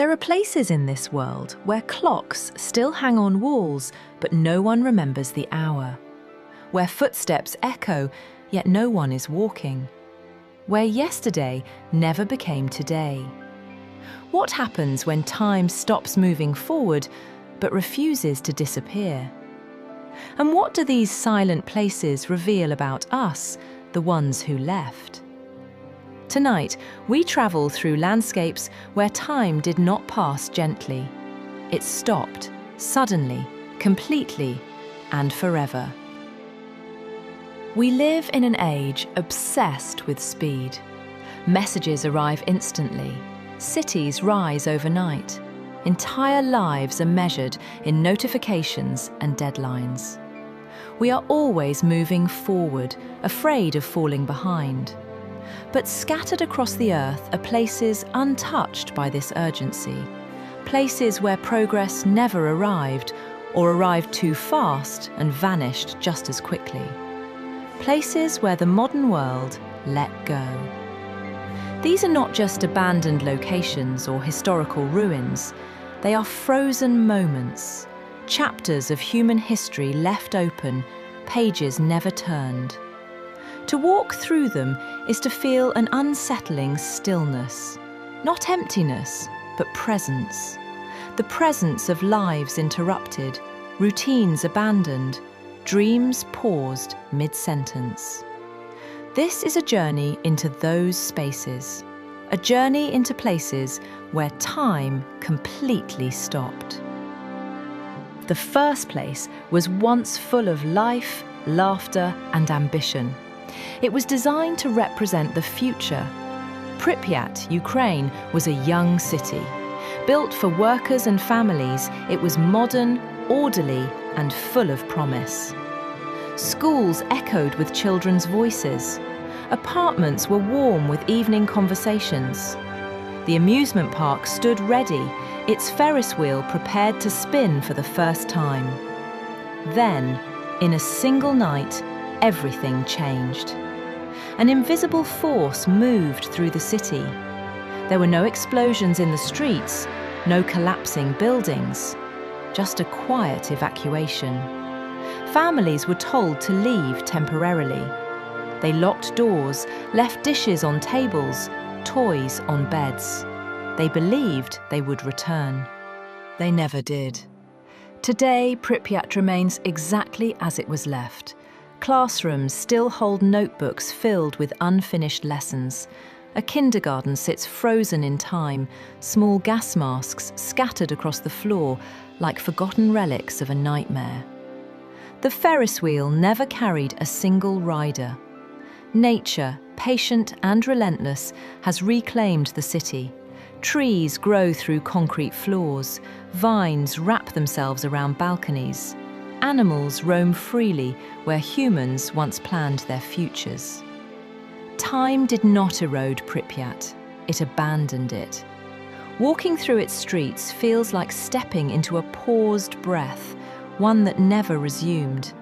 There are places in this world where clocks still hang on walls, but no one remembers the hour. Where footsteps echo, yet no one is walking. Where yesterday never became today. What happens when time stops moving forward, but refuses to disappear? And what do these silent places reveal about us, the ones who left? Tonight, we travel through landscapes where time did not pass gently. It stopped, suddenly, completely, and forever. We live in an age obsessed with speed. Messages arrive instantly. Cities rise overnight. Entire lives are measured in notifications and deadlines. We are always moving forward, afraid of falling behind. But scattered across the earth are places untouched by this urgency. Places where progress never arrived, or arrived too fast and vanished just as quickly. Places where the modern world let go. These are not just abandoned locations or historical ruins. They are frozen moments, chapters of human history left open, pages never turned. To walk through them is to feel an unsettling stillness. Not emptiness, but presence. The presence of lives interrupted, routines abandoned, dreams paused mid-sentence. This is a journey into those spaces. A journey into places where time completely stopped. The first place was once full of life, laughter, and ambition. It was designed to represent the future. Pripyat, Ukraine, was a young city. Built for workers and families, it was modern, orderly, and full of promise. Schools echoed with children's voices. Apartments were warm with evening conversations. The amusement park stood ready, its Ferris wheel prepared to spin for the first time. Then, in a single night, everything changed. An invisible force moved through the city. There were no explosions in the streets, no collapsing buildings, just a quiet evacuation. Families were told to leave temporarily. They locked doors, left dishes on tables, toys on beds. They believed they would return. They never did. Today, Pripyat remains exactly as it was left. Classrooms still hold notebooks filled with unfinished lessons. A kindergarten sits frozen in time, small gas masks scattered across the floor like forgotten relics of a nightmare. The Ferris wheel never carried a single rider. Nature, patient and relentless, has reclaimed the city. Trees grow through concrete floors, vines wrap themselves around balconies. Animals roam freely where humans once planned their futures. Time did not erode Pripyat, it abandoned it. Walking through its streets feels like stepping into a paused breath, one that never resumed.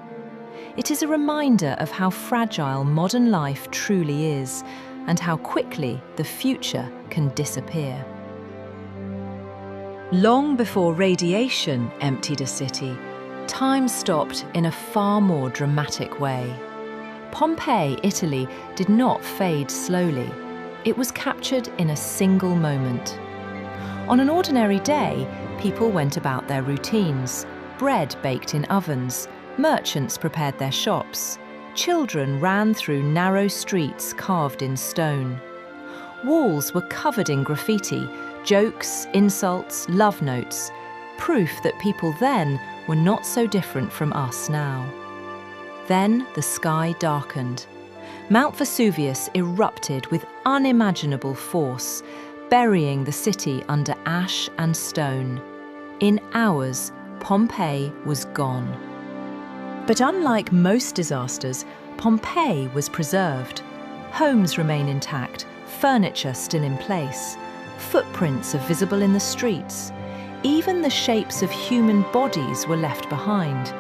It is a reminder of how fragile modern life truly is, and how quickly the future can disappear. Long before radiation emptied a city, time stopped in a far more dramatic way. Pompeii, Italy, did not fade slowly. It was captured in a single moment. On an ordinary day, people went about their routines. Bread baked in ovens, merchants prepared their shops. Children ran through narrow streets carved in stone. Walls were covered in graffiti, jokes, insults, love notes, proof that people then were not so different from us now. Then the sky darkened. Mount Vesuvius erupted with unimaginable force, burying the city under ash and stone. In hours, Pompeii was gone. But unlike most disasters, Pompeii was preserved. Homes remain intact, furniture still in place. Footprints are visible in the streets. Even the shapes of human bodies were left behind,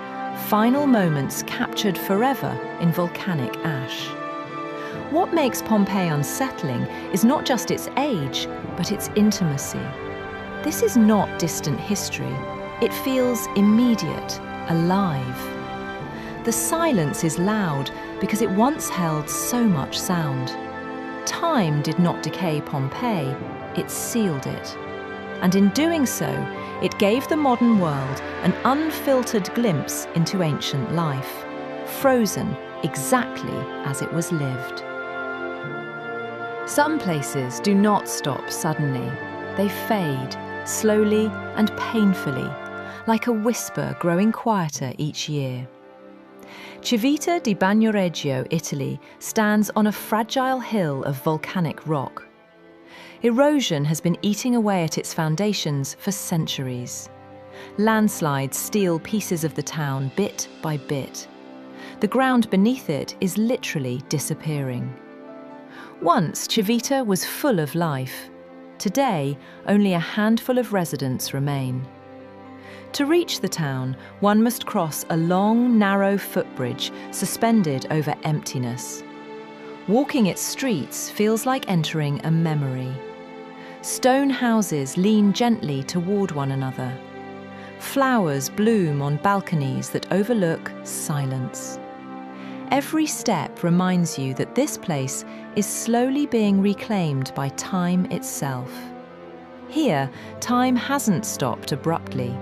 final moments captured forever in volcanic ash. What makes Pompeii unsettling is not just its age, but its intimacy. This is not distant history. It feels immediate, alive. The silence is loud because it once held so much sound. Time did not decay Pompeii, it sealed it. And in doing so, it gave the modern world an unfiltered glimpse into ancient life, frozen exactly as it was lived. Some places do not stop suddenly. They fade, slowly and painfully, like a whisper growing quieter each year. Civita di Bagnoregio, Italy, stands on a fragile hill of volcanic rock. Erosion has been eating away at its foundations for centuries. Landslides steal pieces of the town bit by bit. The ground beneath it is literally disappearing. Once, Civita was full of life. Today, only a handful of residents remain. To reach the town, one must cross a long, narrow footbridge suspended over emptiness. Walking its streets feels like entering a memory. Stone houses lean gently toward one another. Flowers bloom on balconies that overlook silence. Every step reminds you that this place is slowly being reclaimed by time itself. Here, time hasn't stopped abruptly.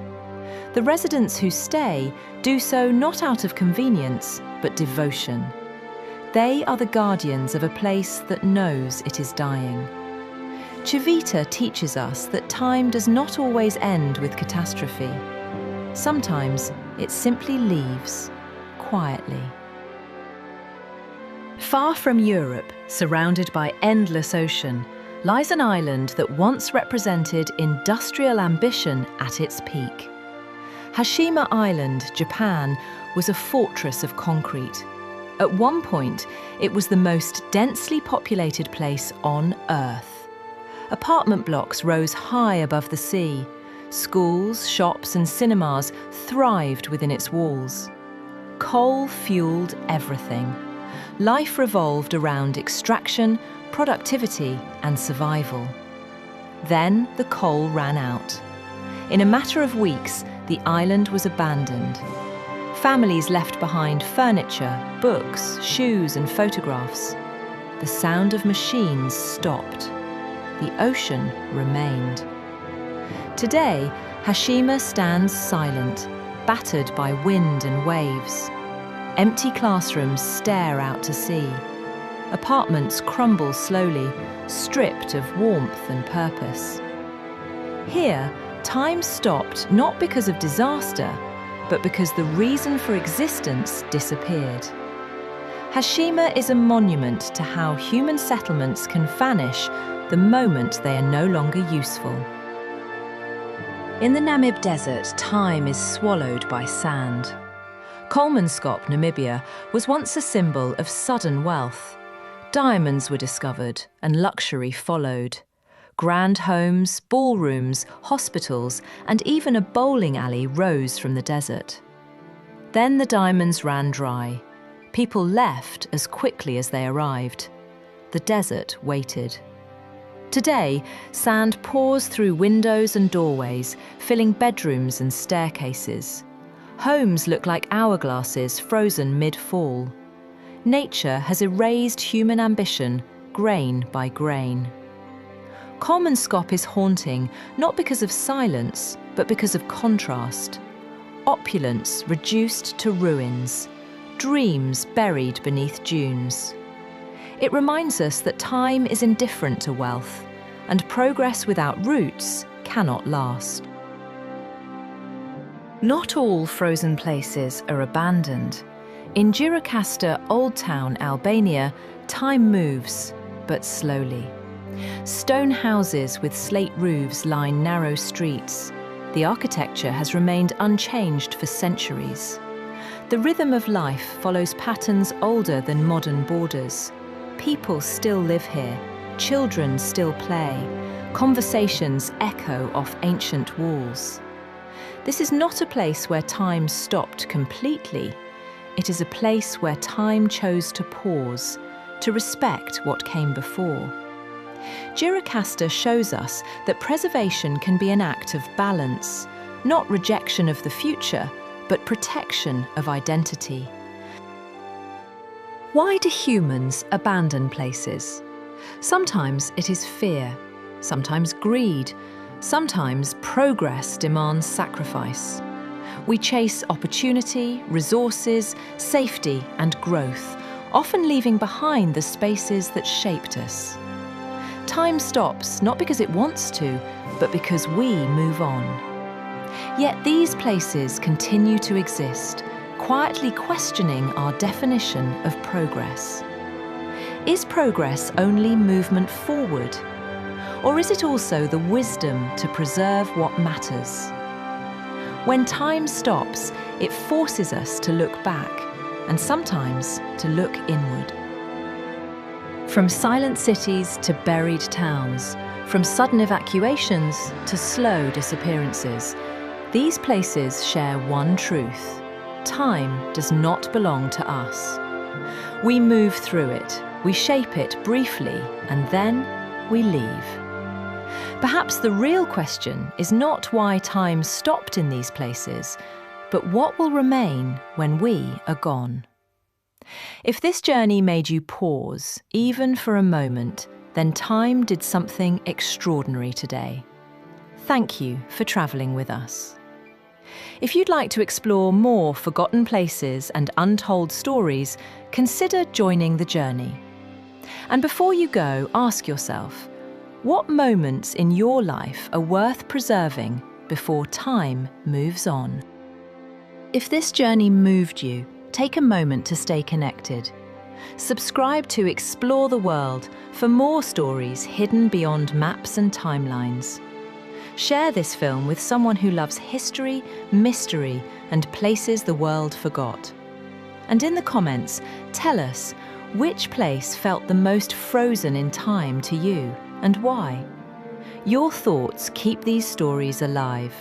The residents who stay do so not out of convenience, but devotion. They are the guardians of a place that knows it is dying. Civita teaches us that time does not always end with catastrophe. Sometimes it simply leaves, quietly. Far from Europe, surrounded by endless ocean, lies an island that once represented industrial ambition at its peak. Hashima Island, Japan, was a fortress of concrete. At one point, it was the most densely populated place on Earth. Apartment blocks rose high above the sea. Schools, shops and cinemas thrived within its walls. Coal fueled everything. Life revolved around extraction, productivity and survival. Then the coal ran out. In a matter of weeks, the island was abandoned. Families left behind furniture, books, shoes and photographs. The sound of machines stopped. The ocean remained. Today, Hashima stands silent, battered by wind and waves. Empty classrooms stare out to sea. Apartments crumble slowly, stripped of warmth and purpose. Here, time stopped not because of disaster, but because the reason for existence disappeared. Hashima is a monument to how human settlements can vanish the moment they are no longer useful. In the Namib Desert, time is swallowed by sand. Kolmanskop, Namibia, was once a symbol of sudden wealth. Diamonds were discovered and luxury followed. Grand homes, ballrooms, hospitals, and even a bowling alley rose from the desert. Then the diamonds ran dry. People left as quickly as they arrived. The desert waited. Today, sand pours through windows and doorways, filling bedrooms and staircases. Homes look like hourglasses frozen mid-fall. Nature has erased human ambition, grain by grain. Kolmanskop is haunting, not because of silence, but because of contrast. Opulence reduced to ruins, dreams buried beneath dunes. It reminds us that time is indifferent to wealth, and progress without roots cannot last. Not all frozen places are abandoned. In Gjirokastër, Old Town, Albania, time moves, but slowly. Stone houses with slate roofs line narrow streets. The architecture has remained unchanged for centuries. The rhythm of life follows patterns older than modern borders. People still live here, children still play, conversations echo off ancient walls. This is not a place where time stopped completely. It is a place where time chose to pause, to respect what came before. Gjirokastër shows us that preservation can be an act of balance, not rejection of the future, but protection of identity. Why do humans abandon places? Sometimes it is fear, sometimes greed, sometimes progress demands sacrifice. We chase opportunity, resources, safety, and growth, often leaving behind the spaces that shaped us. Time stops not because it wants to, but because we move on. Yet these places continue to exist, quietly questioning our definition of progress. Is progress only movement forward? Or is it also the wisdom to preserve what matters? When time stops, it forces us to look back, and sometimes to look inward. From silent cities to buried towns, from sudden evacuations to slow disappearances, these places share one truth: time does not belong to us. We move through it, we shape it briefly, and then we leave. Perhaps the real question is not why time stopped in these places, but what will remain when we are gone. If this journey made you pause, even for a moment, then time did something extraordinary today. Thank you for travelling with us. If you'd like to explore more forgotten places and untold stories, consider joining the journey. And before you go, ask yourself, what moments in your life are worth preserving before time moves on? If this journey moved you, take a moment to stay connected. Subscribe to Explore the World for more stories hidden beyond maps and timelines. Share this film with someone who loves history, mystery, and places the world forgot. And in the comments, tell us which place felt the most frozen in time to you and why. Your thoughts keep these stories alive.